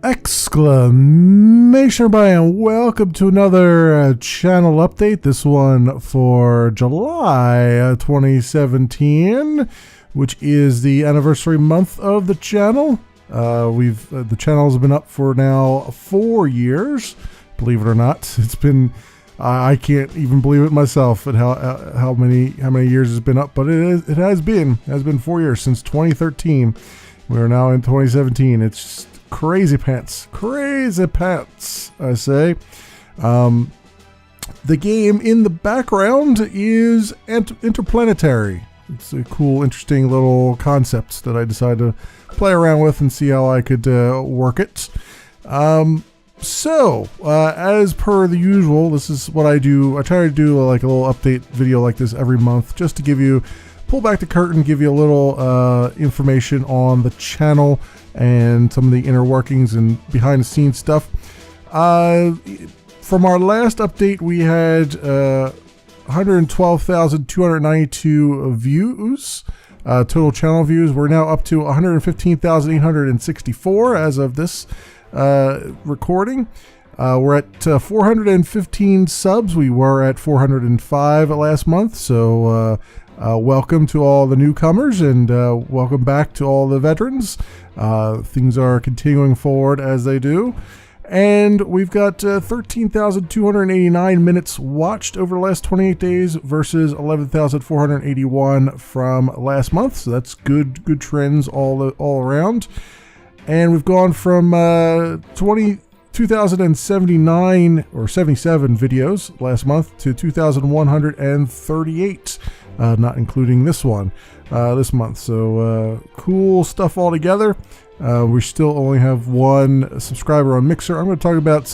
Exclamation everybody, and welcome to another channel update. This one for July 2017, which is the anniversary month of the channel. The channel's been up for now 4 years, believe it or not. It's been I can't even believe it myself at how many years it's been up, but it has been 4 years since 2013. We are now in 2017. It's just crazy pants, I say. The game in the background is Interplanetary. It's a cool, interesting little concept that I decided to play around with and see how I could work it. So, as per the usual, this is what I do. I try to do like a little update video like this every month, just to pull back the curtain, give you a little information on the channel and some of the inner workings and behind the scenes stuff. From our last update, we had 112,292 views, total channel views. We're now up to 115,864 as of this recording. We're at 415 subs. We were at 405 last month, so welcome to all the newcomers, and welcome back to all the veterans. Things are continuing forward as they do. And we've got 13,289 minutes watched over the last 28 days versus 11,481 from last month. So that's good trends all around. And we've gone from 2,079 or 77 videos last month to 2,138, not including this one this month. So cool stuff all together. We still only have one subscriber on Mixer. I'm going to talk about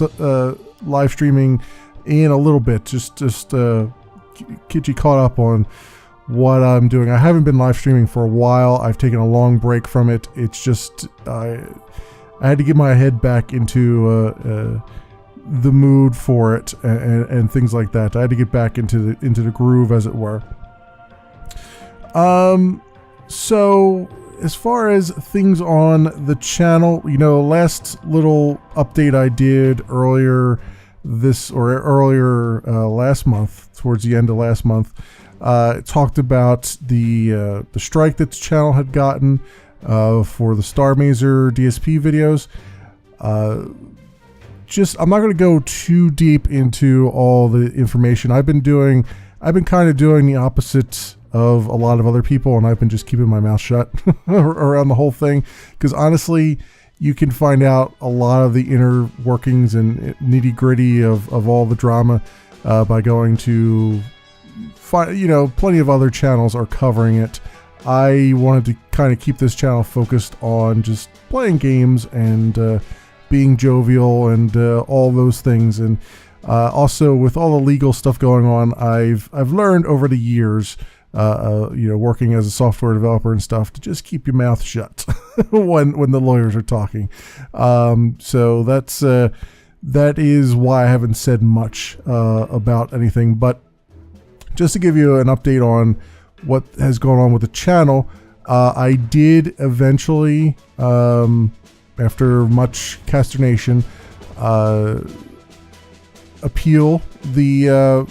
live streaming in a little bit, just get you caught up on what I'm doing. I haven't been live streaming for a while. I've taken a long break from it. It's just I had to get my head back into the mood for it and things like that. I had to get back into the groove, as it were. So as far as things on the channel, last little update I did earlier last month, towards the end of last month, talked about the strike that the channel had gotten for the StarMazer DSP videos. I'm not going to go too deep into all the information. I've been kind of doing the opposite of a lot of other people, and I've been just keeping my mouth shut around the whole thing, because honestly, you can find out a lot of the inner workings and nitty-gritty of all the drama by going to plenty of other channels are covering it. I wanted to kind of keep this channel focused on just playing games and being jovial and all those things. And also, with all the legal stuff going on, I've learned over the years, working as a software developer and stuff, to just keep your mouth shut when the lawyers are talking. So that is why I haven't said much about anything. But just to give you an update on what has gone on with the channel, I did eventually, after much consternation, appeal the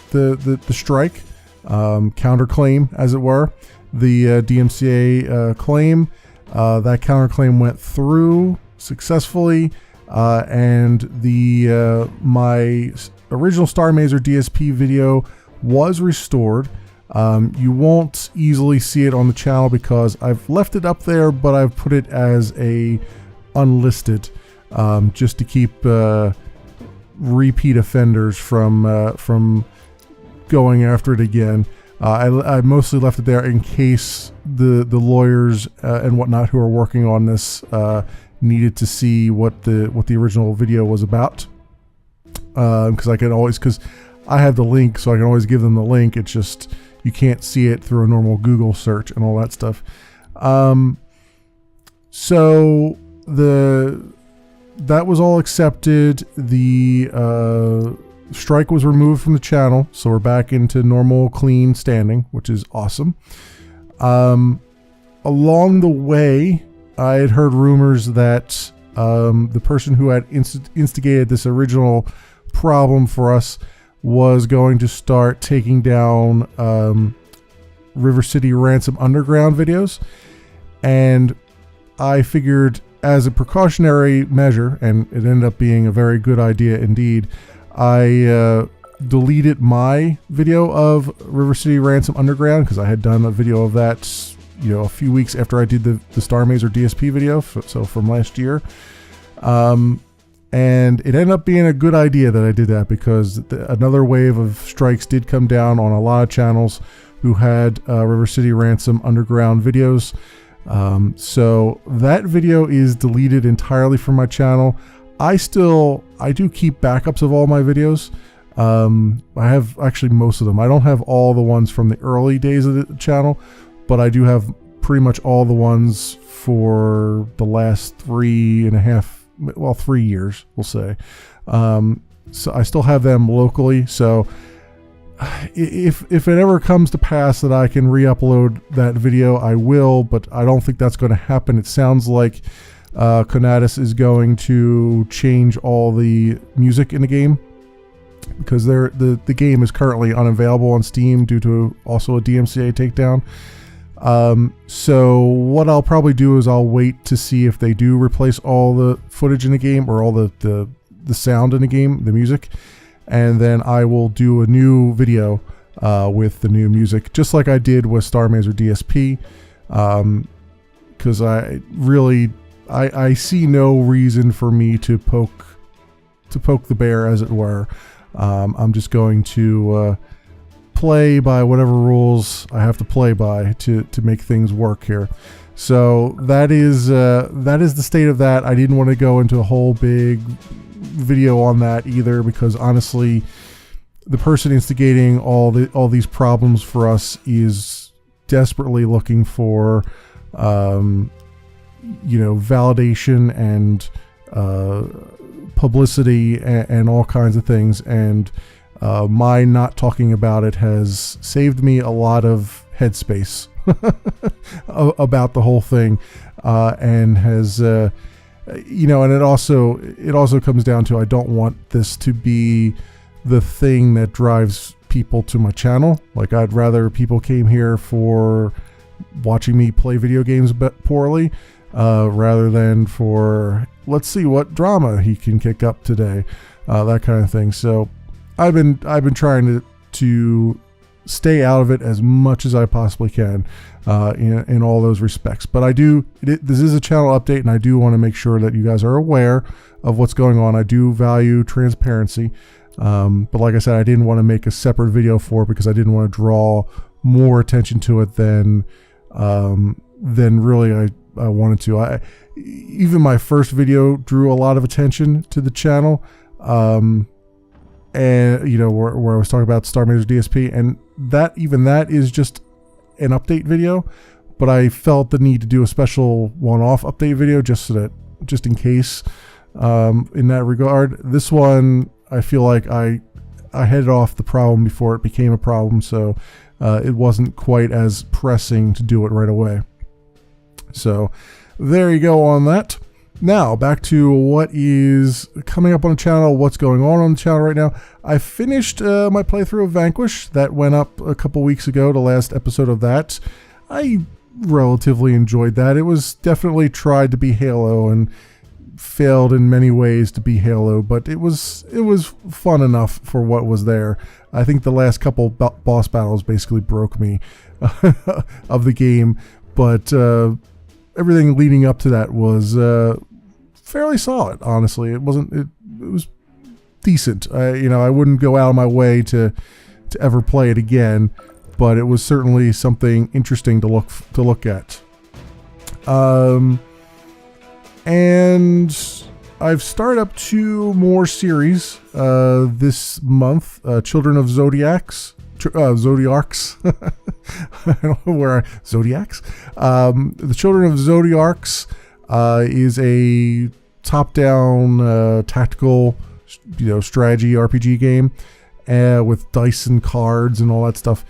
strike, counterclaim, as it were, the DMCA claim. That counterclaim went through successfully, and my original StarMazer DSP video was restored. You won't easily see it on the channel because I've left it up there, but I've put it as a unlisted, just to keep repeat offenders from going after it again. I mostly left it there in case the lawyers and whatnot who are working on this needed to see what the original video was about, because I have the link, so I can always give them the link. It's just you can't see it through a normal Google search and all that stuff. So that was all accepted. The strike was removed from the channel, so we're back into normal, clean standing, which is awesome. Along the way, I had heard rumors that The person who had instigated this original problem for us was going to start taking down River City Ransom Underground videos, and I figured as a precautionary measure, and it ended up being a very good idea indeed, I deleted my video of River City Ransom Underground because I had done a video of that, you know, a few weeks after I did the Star Mazer DSP video, so from last year. And it ended up being a good idea that I did that, because another wave of strikes did come down on a lot of channels who had River City Ransom Underground videos. So that video is deleted entirely from my channel. I do keep backups of all my videos. I have actually most of them. I don't have all the ones from the early days of the channel, but I do have pretty much all the ones for the last 3 years, we'll say. So I still have them locally. So if it ever comes to pass that I can re-upload that video, I will, but I don't think that's going to happen. It sounds like Conatus is going to change all the music in the game, because the game is currently unavailable on Steam due to also a DMCA takedown. So what I'll probably do is I'll wait to see if they do replace all the footage in the game, or all the sound in the game, the music, and then I will do a new video with the new music, just like I did with Star Mazer DSP, because I see no reason for me to poke the bear, as it were. I'm just going to play by whatever rules I have to play by to make things work here. So that is the state of that. I didn't want to go into a whole big video on that either, because honestly, the person instigating all these problems for us is desperately looking for validation and publicity and all kinds of things, and my not talking about it has saved me a lot of headspace about the whole thing, and has and it also comes down to, I don't want this to be the thing that drives people to my channel. Like, I'd rather people came here for watching me play video games poorly, rather than for, let's see what drama he can kick up today, that kind of thing. So I've been trying to stay out of it as much as I possibly can, in all those respects. But this is a channel update, and I do want to make sure that you guys are aware of what's going on. I do value transparency, but like I said, I didn't want to make a separate video for it, because I didn't want to draw more attention to it than really I wanted to. Even my first video drew a lot of attention to the channel, and where I was talking about Star Mazer DSP, and that is just an update video, but I felt the need to do a special one-off update video just in case, in that regard. This one, I feel like I headed off the problem before it became a problem, so it wasn't quite as pressing to do it right away. So there you go on that. Now back to what is coming up on the channel, what's going on the channel right now. I finished my playthrough of Vanquish. That went up a couple weeks ago, the last episode of that. I relatively enjoyed that. It was definitely tried to be Halo and failed in many ways to be Halo, but it was fun enough for what was there. I think the last couple boss battles basically broke me of the game, but everything leading up to that was fairly solid, honestly. It was decent. I wouldn't go out of my way to ever play it again, but it was certainly something interesting to look at. And I've started up 2 more series this month. Children of Zodiacs. Zodiarcs. I don't know where Zodiacs. The Children of Zodiarcs is a top-down tactical, strategy RPG game with dice and cards and all that stuff.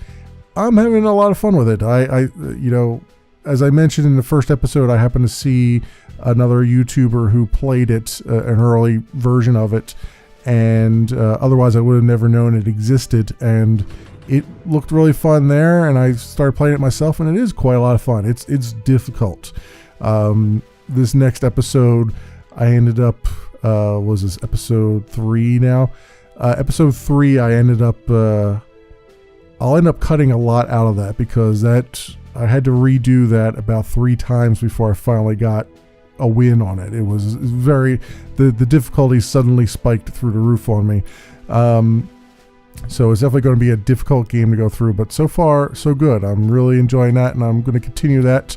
I'm having a lot of fun with it. as I mentioned in the first episode, I happened to see another YouTuber who played it, an early version of it, and otherwise I would have never known it existed. And it looked really fun there, and I started playing it myself, and it is quite a lot of fun. It's difficult. This next episode, I ended up was this episode 3 now? Episode 3, I ended up I'll end up cutting a lot out of that, because that I had to redo that about 3 times before I finally got a win on it. It was very, the difficulty suddenly spiked through the roof on me. So it's definitely going to be a difficult game to go through, but so far so good. I'm really enjoying that, and I'm going to continue that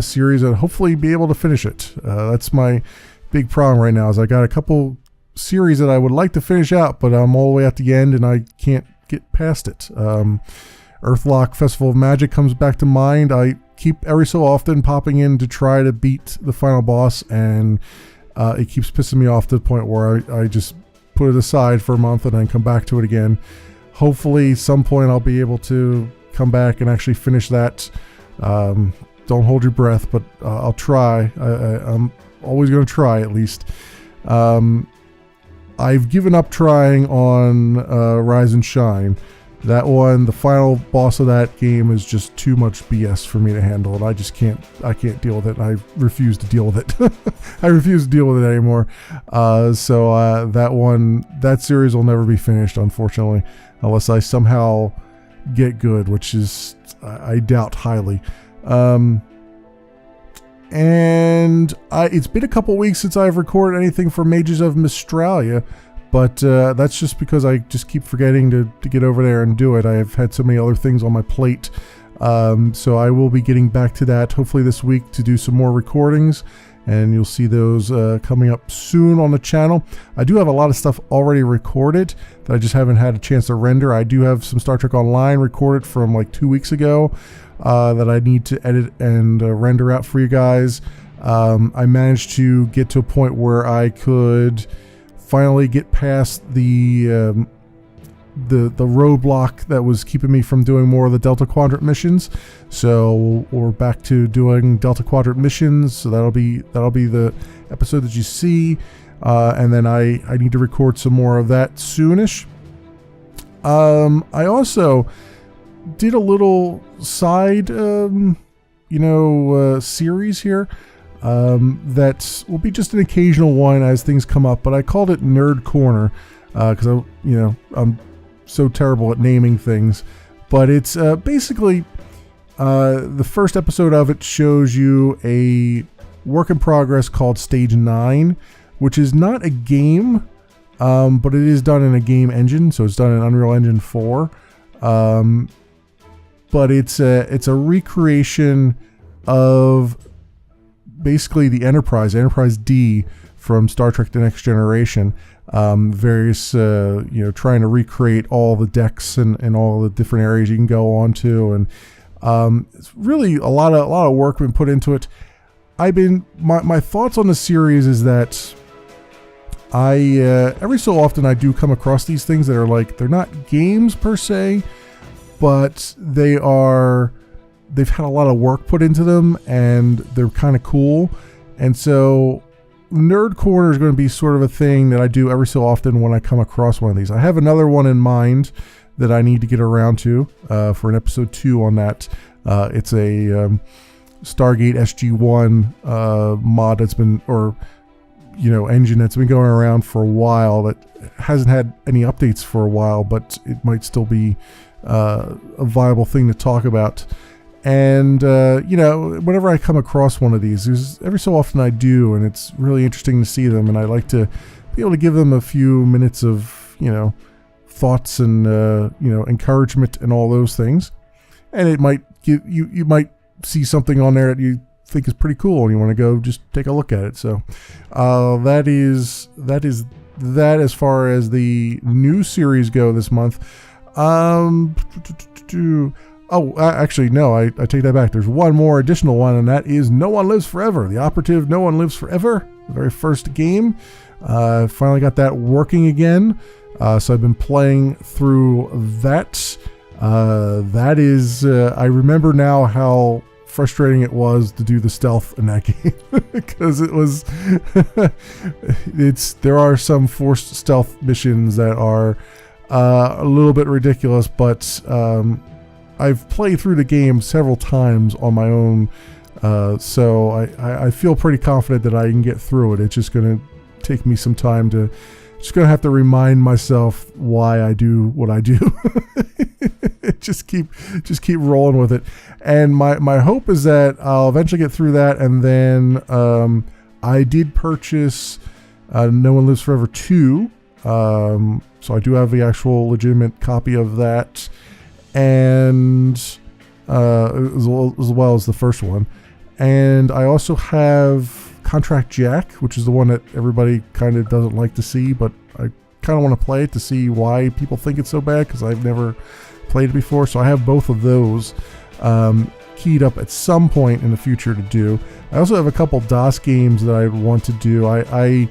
series and hopefully be able to finish it. That's my big problem right now, is I got a couple series that I would like to finish out, but I'm all the way at the end and I can't get past it. Earthlock Festival of Magic comes back to mind. I keep every so often popping in to try to beat the final boss, and it keeps pissing me off to the point where I just put it aside for a month and then come back to it again. Hopefully some point I'll be able to come back and actually finish that. Don't hold your breath, but I'll try. I'm always going to try, at least. I've given up trying on Rise and Shine. That one, the final boss of that game is just too much BS for me to handle, and I just can't deal with it. I refuse to deal with it. I refuse to deal with it anymore. So that series will never be finished, unfortunately, unless I somehow get good, which is, I doubt highly. And it's been a couple weeks since I've recorded anything for Mages of Mystralia, but that's just because I just keep forgetting to get over there and do it. I've had so many other things on my plate. So I will be getting back to that hopefully this week to do some more recordings, and you'll see those coming up soon on the channel. I do have a lot of stuff already recorded that I just haven't had a chance to render. I do have some Star Trek Online recorded from like 2 weeks ago that I need to edit and render out for you guys. I managed to get to a point where I could finally get past the roadblock that was keeping me from doing more of the Delta Quadrant missions. So we're back to doing Delta Quadrant missions. So that'll be the episode that you see, and then I need to record some more of that soonish. I also did a little side series here that will be just an occasional one as things come up, but I called it Nerd Corner because I'm so terrible at naming things. But it's basically the first episode of it shows you a work in progress called Stage 9, which is not a game, but it is done in a game engine, so it's done in Unreal Engine 4. But it's a recreation of basically the Enterprise D from Star Trek: The Next Generation. Various trying to recreate all the decks and all the different areas you can go on to, and it's really a lot of work been put into it. My thoughts on the series is that I every so often I do come across these things that are like, they're not games per se, but they've had a lot of work put into them, and they're kind of cool. And so Nerd Corner is going to be sort of a thing that I do every so often when I come across one of these. I have another one in mind that I need to get around to for an episode 2 on that. It's a Stargate SG-1 mod that's been, engine that's been going around for a while, that hasn't had any updates for a while, but it might still be a viable thing to talk about. And whenever I come across one of these, every so often I do, and it's really interesting to see them, and I like to be able to give them a few minutes of thoughts and encouragement and all those things. And it might give you might see something on there that you think is pretty cool and you want to go just take a look at it. So that is as far as the new series go this month. Actually, no, I take that back. There's one more additional one, and that is No One Lives Forever. The operative No One Lives Forever, the very first game. Finally got that working again. So I've been playing through that. That is, I remember now how frustrating it was to do the stealth in that game because it was there are some forced stealth missions that are a little bit ridiculous, but I've played through the game several times on my own, so I feel pretty confident that I can get through it. It's just going to take me some time to just going to have to remind myself why I do what I do. just keep rolling with it. And my hope is that I'll eventually get through that. And then I did purchase No One Lives Forever 2. So I do have the actual legitimate copy of that. And as well as the first one. And I also have Contract Jack, which is the one that everybody kind of doesn't like to see, but I kind of want to play it to see why people think it's so bad, because I've never played it before. So I have both of those keyed up at some point in the future to do. I also have a couple DOS games that I want to do. I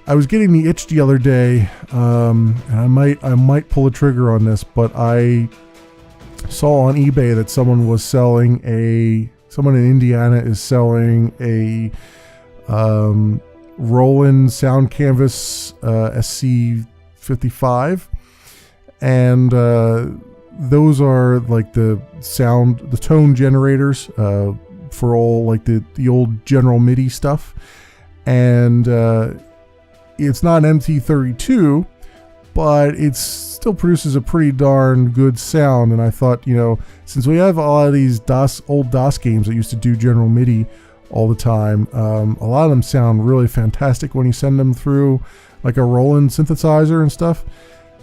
was getting the itch the other day, and I might pull a trigger on this, but I saw on eBay that someone in Indiana is selling a Roland Sound Canvas SC55, and those are like the tone generators for all like the old General MIDI stuff, and it's not an MT32, but it still produces a pretty darn good sound. And I thought, since we have a lot of these old DOS games that used to do General MIDI all the time, a lot of them sound really fantastic when you send them through like a Roland synthesizer and stuff.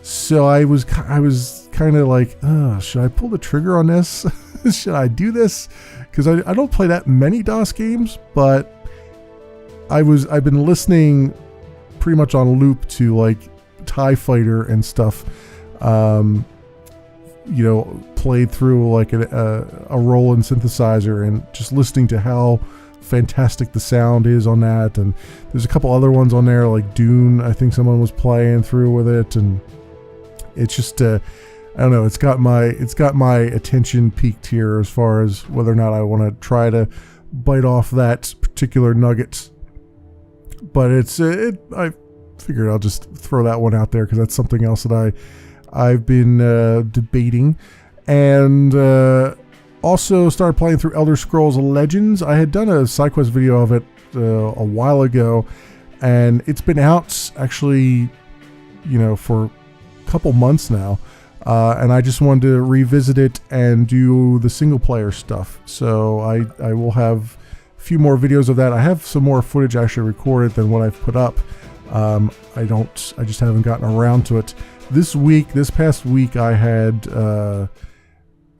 So I was kind of like, should I pull the trigger on this? Should I do this? Because I don't play that many DOS games, but I've been listening pretty much on loop to like TIE Fighter and stuff, played through like a Roland synthesizer, and just listening to how fantastic the sound is on that. And there's a couple other ones on there like Dune, I think someone was playing through with it, and it's just I don't know, it's got my attention peaked here as far as whether or not I want to try to bite off that particular nugget. But I figured I'll just throw that one out there because that's something else that I've been debating. And also started playing through Elder Scrolls Legends. I had done a SideQuest video of it a while ago, and it's been out actually, for a couple months now. And I just wanted to revisit it and do the single player stuff. So I will have a few more videos of that. I have some more footage actually recorded than what I've put up. I just haven't gotten around to it. This past week, I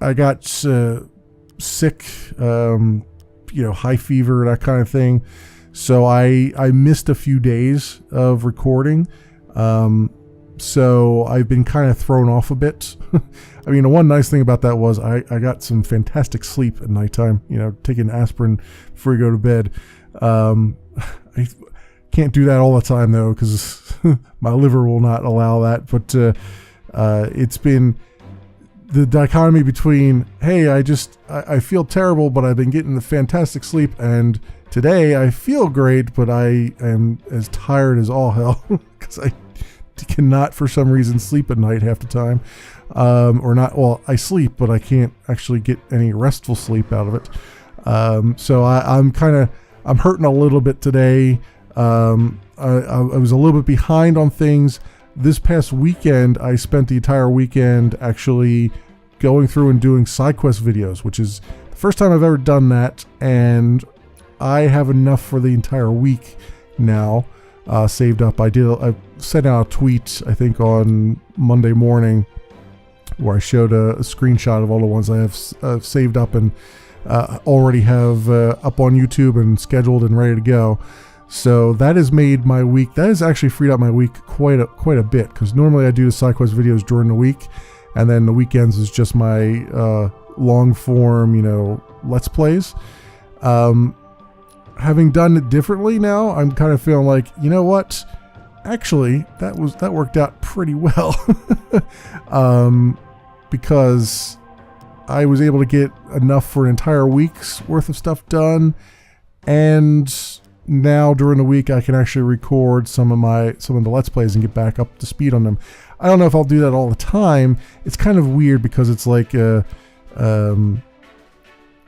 got sick, high fever, that kind of thing. So I missed a few days of recording. So I've been kind of thrown off a bit. I mean, the one nice thing about that was I got some fantastic sleep at nighttime, taking aspirin before you go to bed. I can't do that all the time though, because my liver will not allow that. But it's been the dichotomy between, hey, I feel terrible, but I've been getting the fantastic sleep, and today I feel great, but I am as tired as all hell because I cannot for some reason sleep at night half the time, or not. Well, I sleep, but I can't actually get any restful sleep out of it. So I'm hurting a little bit today. I was a little bit behind on things. This past weekend, I spent the entire weekend actually going through and doing SideQuest videos, which is the first time I've ever done that, and I have enough for the entire week now saved up. I sent out a tweet, I think on Monday morning, where I showed a screenshot of all the ones I have saved up and already have up on YouTube and scheduled and ready to go. So that has made my week. That has actually freed up my week quite a bit, because normally I do the SideQuest videos during the week, and then the weekends is just my long form, Let's Plays. Having done it differently now, I'm kind of feeling like, you know what? Actually, that worked out pretty well, because I was able to get enough for an entire week's worth of stuff done, and now during the week I can actually record some of the Let's Plays and get back up to speed on them. I don't know if I'll do that all the time. It's kind of weird because it's like, on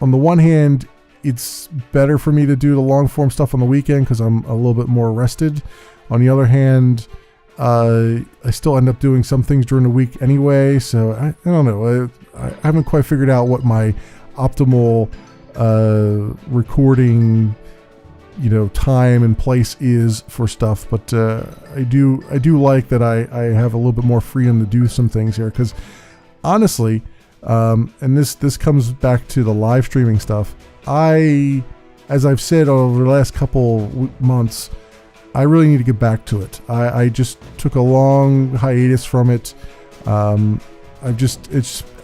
the one hand, it's better for me to do the long form stuff on the weekend because I'm a little bit more rested. On the other hand, I still end up doing some things during the week anyway, so I don't know. I haven't quite figured out what my optimal recording, time and place is for stuff, but I do like that I have a little bit more freedom to do some things here, because honestly, and this comes back to the live streaming stuff, as I've said over the last couple months, I really need to get back to it. I just took a long hiatus from it. I just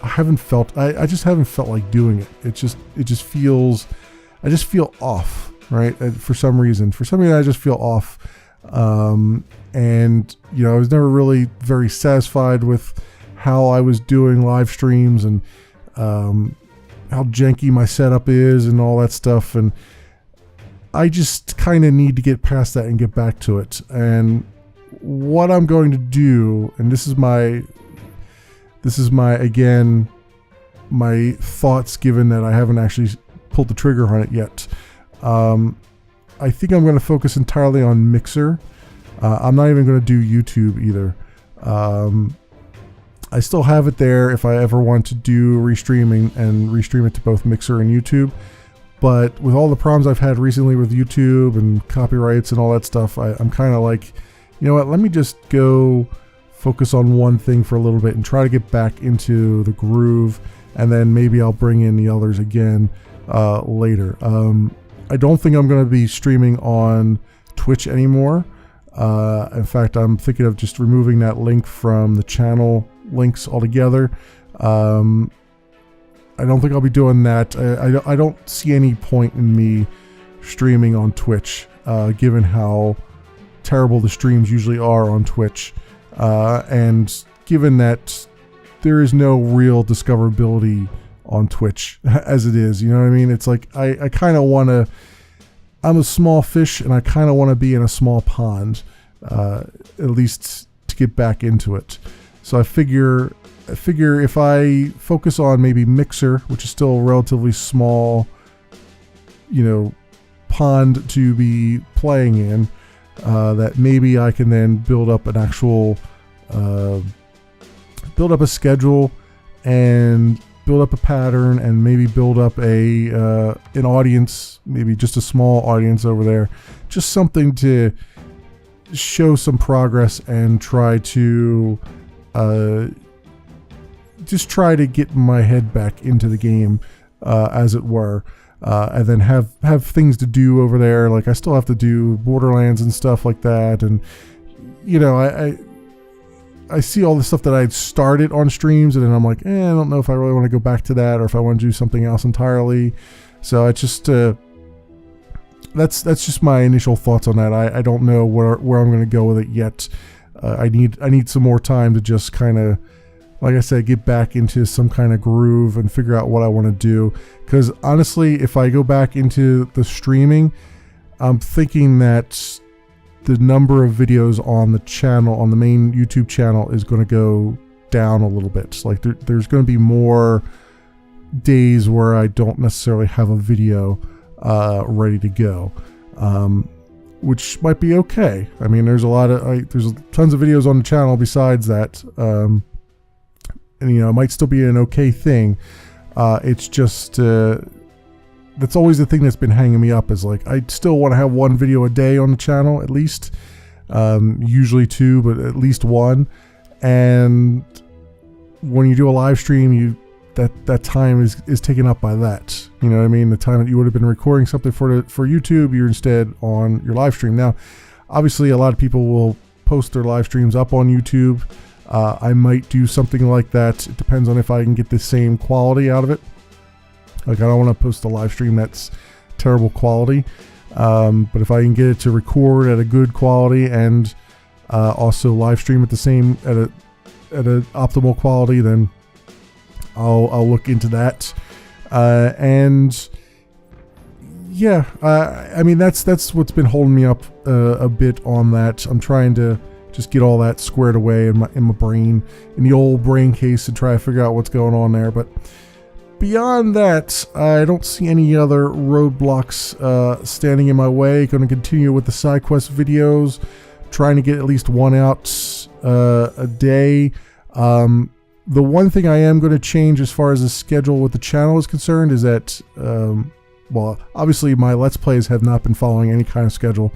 haven't felt like doing it. I just feel off, right? For some reason I just feel off. And I was never really very satisfied with how I was doing live streams, and how janky my setup is and all that stuff, and I just kind of need to get past that and get back to it. And what I'm going to do, and this is my again, my thoughts, given that I haven't actually pulled the trigger on it yet. I think I'm going to focus entirely on Mixer. I'm not even going to do YouTube either. I still have it there if I ever want to do restreaming and restream it to both Mixer and YouTube. But with all the problems I've had recently with YouTube and copyrights and all that stuff, I'm kind of like, you know what, let me just go focus on one thing for a little bit and try to get back into the groove, and then maybe I'll bring in the others again later. I don't think I'm going to be streaming on Twitch anymore. In fact, I'm thinking of just removing that link from the channel links altogether. I don't think I'll be doing that. I don't see any point in me streaming on Twitch, given how terrible the streams usually are on Twitch, and given that there is no real discoverability on Twitch as it is. You know what I mean? It's like I kind of want to. I'm a small fish, and I kind of want to be in a small pond, at least to get back into it. So I figure if I focus on maybe Mixer, which is still a relatively small, pond to be playing in, that maybe I can then build up an actual, build up a schedule and build up a pattern, and maybe build up an audience, maybe just a small audience over there, just something to show some progress and try to get my head back into the game, as it were, and then have things to do over there. Like I still have to do Borderlands and stuff like that, and I see all the stuff that I'd started on streams, and then I'm like, I don't know if I really want to go back to that, or if I want to do something else entirely. So I just that's just my initial thoughts on that. I don't know where I'm going to go with it yet. I need some more time to just kind of, like I said, get back into some kind of groove and figure out what I want to do. Because honestly, if I go back into the streaming, I'm thinking that the number of videos on the channel, on the main YouTube channel, is going to go down a little bit. Like there's going to be more days where I don't necessarily have a video ready to go, which might be okay. I mean, there's tons of videos on the channel besides that, and it might still be an okay thing. It's just that's always the thing that's been hanging me up, is like I still want to have one video a day on the channel, at least, usually two, but at least one. And when you do a live stream, that time is taken up by that. You know what I mean? The time that you would have been recording something for YouTube, you're instead on your live stream. Now, obviously, a lot of people will post their live streams up on YouTube. I might do something like that. It depends on if I can get the same quality out of it. Like, I don't want to post a live stream that's terrible quality, but if I can get it to record at a good quality and also live stream at the same at an optimal quality, then I'll look into that. And yeah, I mean that's what's been holding me up a bit on that. I'm trying to just get all that squared away in my brain, in the old brain case, and try to figure out what's going on there. But beyond that, I don't see any other roadblocks standing in my way. Going to continue with the side quest videos, trying to get at least one out a day. The one thing I am going to change as far as the schedule with the channel is concerned is that, well, obviously my Let's Plays have not been following any kind of schedule,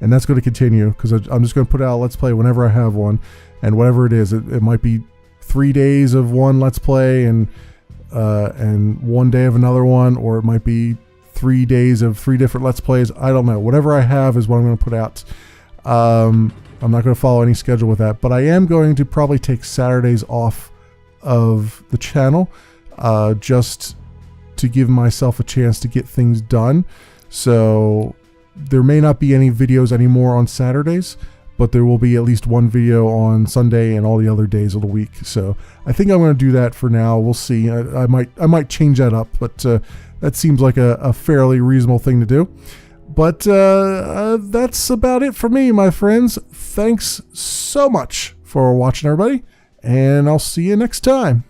and that's going to continue because I'm just going to put out a Let's Play whenever I have one, and whatever it is, it might be 3 days of one Let's Play and 1 day of another one, or it might be 3 days of 3 different Let's Plays. I don't know. Whatever I have is what I'm going to put out. I'm not going to follow any schedule with that, but I am going to probably take Saturdays off of the channel just to give myself a chance to get things done. So there may not be any videos anymore on Saturdays, but there will be at least one video on Sunday and all the other days of the week. So I think I'm going to do that for now. We'll see. I might change that up, but that seems like a fairly reasonable thing to do. But that's about it for me, my friends. Thanks so much for watching, everybody, and I'll see you next time.